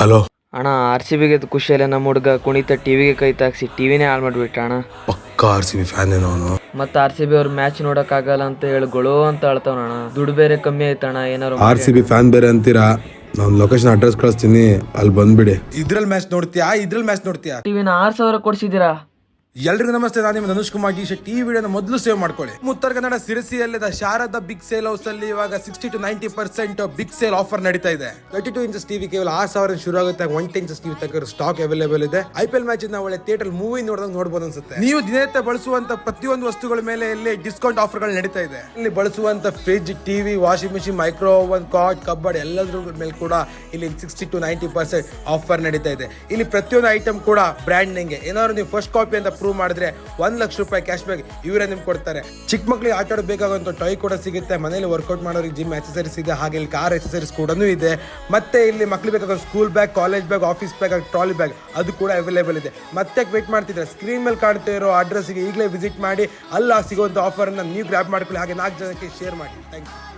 Hello ಅಣ್ಣ R C ಬಿಗೆ ಖುಷಿಯಲ್ಲ ನಮ್ಮ ಹುಡುಗ ಕುಣಿತ ಟಿವಿಗೆ ಕೈ ತಾಕ್ಸಿ ಟಿವಿನೇ ಹಾಳು ಮಾಡಿಬಿಟ್ಟ ಅಣ್ಣ. ಪಕ್ಕ ಆರ್ ಸಿ ಬಿ ಫ್ಯಾನ್ ಏನೋ ಅವನು. ಮತ್ತೆ ಆರ್ ಸಿ ಬಿ ಅವ್ರ ಮ್ಯಾಚ್ ನೋಡೋಕ್ಕಾಗಲ್ಲ ಅಂತ ಹೇಳಿ ಗೊಳೋ ಅಂತ ಅಳ್ತಾವಣ್ಣ. ದುಡ್ಡು ಬೇರೆ ಕಮ್ಮಿ ಆಯ್ತಣ್ಣ. ಏನಾರು ಆರ್ ಸಿ ಬಿ ಫ್ಯಾನ್ ಬೇರೆ ಅಂತೀರಾ, ನಾನು ಲೊಕೇಶನ್ ಅಡ್ರೆಸ್ ಕಳಿಸ್ತೀನಿ, ಅಲ್ಲಿ ಬಂದ್ಬಿಡಿ. ಇದ್ರಲ್ಲಿ ಮ್ಯಾಚ್ ನೋಡ್ತೀಯಾ ಟಿವಿನ 6,000 ಕೊಡ್ಸಿದ್ದೀರಾ? ಎಲ್ರಿಗೂ ನಮಸ್ತೆ, ನಾನು ನಿಮ್ಮ ಧನುಷ್ ಕುಮಾರ್ ಜಿ ಶೆಟ್ಟಿ. ಈ ವಿಡಿಯೋನ ಮೊದಲು ಸೇವ್ ಮಾಡ್ಕೊಳ್ಳಿ. ಉತ್ತರ ಕನ್ನಡ ಸಿರಸಿಯಲ್ಲಿದ್ದ ಶಾರದಾ ಬಿಗ್ ಸೇಲ್ ಹೌಸ್ ಅಲ್ಲಿ ಇವಾಗ 60 to 90% ಬಿಗ್ ಸೇಲ್ ಆಫರ್ ನಡೀತಾ ಇದೆ. 32 ಇಂಚಸ್ ಟಿವಿ ಕೇವಲ 6,000 ಶುರು ಆಗುತ್ತೆ. 110 ಇಂಚಸ್ ಟಿವಿ ತಕ್ಕ ಸ್ಟಾಕ್ ಅವೈಲೇಬಲ್ ಇದೆ. IPL ಮ್ಯಾಚ್ ನ ಒಳ್ಳೆ ಥಿಯೇಟರ್ ಮೂವಿ ನೋಡಬಹುದು ಅನ್ಸುತ್ತೆ. ನೀವು ದಿನನಿತ್ಯ ಬಳಸುವಂತ ಪ್ರತಿಯೊಂದು ವಸ್ತುಗಳ ಮೇಲೆ ಇಲ್ಲಿ ಡಿಸ್ಕೌಂಟ್ ಆಫರ್ಗಳು ನಡೀತಾ ಇದೆ. ಇಲ್ಲಿ ಬಳಸುವಂತ fridge, TV, washing machine, micro oven, cot, cupboard ಎಲ್ಲದ್ರ ಮೇಲೆ ಕೂಡ ಇಲ್ಲಿ 60 to 90% ಆಫರ್ ನಡೀತಾ ಇದೆ. ಇಲ್ಲಿ ಪ್ರತಿಯೊಂದು ಐಟಮ್ ಕೂಡ ಬ್ರ್ಯಾಂಡ್ ನೇಮ್. ಏನಾದ್ರು ನೀವು ಫಸ್ಟ್ ಕಾಪಿ ಅಂತ ಪ್ರೂವ್ ಮಾಡಿದ್ರೆ 1 ಲಕ್ಷ ರೂಪಾಯಿ ಕ್ಯಾಶ್ ಬ್ಯಾಕ್ ಇವರೇ ನಿಮ್ಗೆ ಕೊಡ್ತಾರೆ. ಚಿಕ್ಕ ಮಕ್ಳಿಗೆ ಆಟ ಆಡಬೇಕಾಗುವಂತ ಟಾಯ್ ಕೂಡ ಸಿಗುತ್ತೆ. ಮನೇಲಿ ವರ್ಕೌಟ್ ಮಾಡೋರಿಗೆ ಜಿಮ್ ಆಕ್ಸೆಸರೀಸ್ ಇದೆ, ಹಾಗೆ ಇಲ್ಲಿ ಕಾರ್ ಆಕ್ಸೆಸರೀಸ್ ಕೂಡ ಇದೆ. ಮತ್ತೆ ಇಲ್ಲಿ ಮಕ್ಳಿಗೆ ಬೇಕಾದ school bag, college bag, office bag, trolley bag ಅದು ಕೂಡ ಅವೈಲೇಬಲ್ ಇದೆ. ಮತ್ತೆ ವೇಟ್ ಮಾಡ್ತಿದ್ರೆ ಸ್ಕ್ರೀನ್ ಮೇಲೆ ಕಾಣ್ತಾ ಇರೋ ಅಡ್ರೆಸ್ಗೆ ಈಗಲೇ ವಿಸಿಟ್ ಮಾಡಿ. ಅಲ್ಲಿ ಸಿಗುವಂತ ಆಫರ್ ಅನ್ನ ನೀವು ಗ್ರಾಬ್ ಮಾಡ್ಕೊಳ್ಳಿ, ಹಾಗೆ 4 ಜನಕ್ಕೆ ಶೇರ್ ಮಾಡಿ. Thank you.